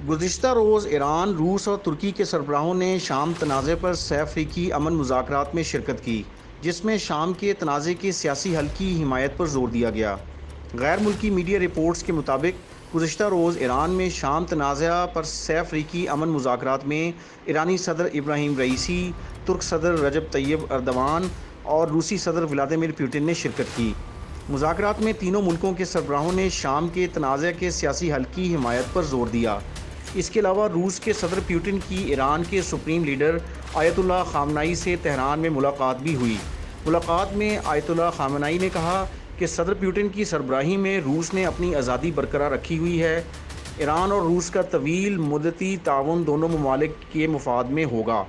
گزشتہ روز ایران، روس اور ترکی کے سربراہوں نے شام تنازع پر سہ افریقی امن مذاکرات میں شرکت کی، جس میں شام کے تنازع کے سیاسی حل کی حمایت پر زور دیا گیا۔ غیر ملکی میڈیا رپورٹس کے مطابق گزشتہ روز ایران میں شام تنازع پر سہ افریقی امن مذاکرات میں ایرانی صدر ابراہیم رئیسی، ترک صدر رجب طیب ایردوان اور روسی صدر ولادیمیر پوٹن نے شرکت کی۔ مذاکرات میں تینوں ملکوں کے سربراہوں نے شام کے تنازع کے سیاسی حل کی حمایت پر زور دیا۔ اس کے علاوہ روس کے صدر پوٹن کی ایران کے سپریم لیڈر آیت اللہ خامنائی سے تہران میں ملاقات بھی ہوئی۔ ملاقات میں آیت اللہ خامنائی نے کہا کہ صدر پوٹن کی سربراہی میں روس نے اپنی آزادی برقرار رکھی ہوئی ہے۔ ایران اور روس کا طویل مدتی تعاون دونوں ممالک کے مفاد میں ہوگا۔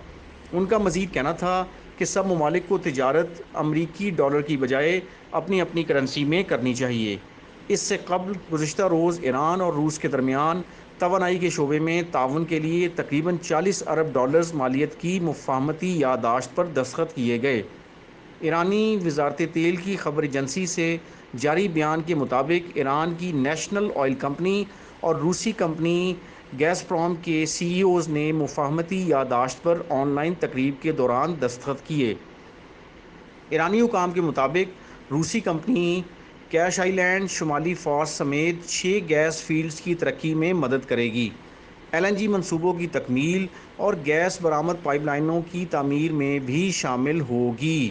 ان کا مزید کہنا تھا کہ سب ممالک کو تجارت امریکی ڈالر کی بجائے اپنی اپنی کرنسی میں کرنی چاہیے۔ اس سے قبل گزشتہ روز ایران اور روس کے درمیان توانائی کے شعبے میں تعاون کے لیے تقریباً 40 ارب ڈالرز مالیت کی مفاہمتی یادداشت پر دستخط کیے گئے۔ ایرانی وزارت تیل کی خبر ایجنسی سے جاری بیان کے مطابق ایران کی نیشنل آئل کمپنی اور روسی کمپنی گیس پروم کے سی ای اوز نے مفاہمتی یادداشت پر آن لائن تقریب کے دوران دستخط کیے۔ ایرانی حکام کے مطابق روسی کمپنی کیش آئی لینڈ، شمالی فارس سمیت 6 گیس فیلڈز کی ترقی میں مدد کرے گی، ایل این جی منصوبوں کی تکمیل اور گیس برآمد پائپ لائنوں کی تعمیر میں بھی شامل ہوگی۔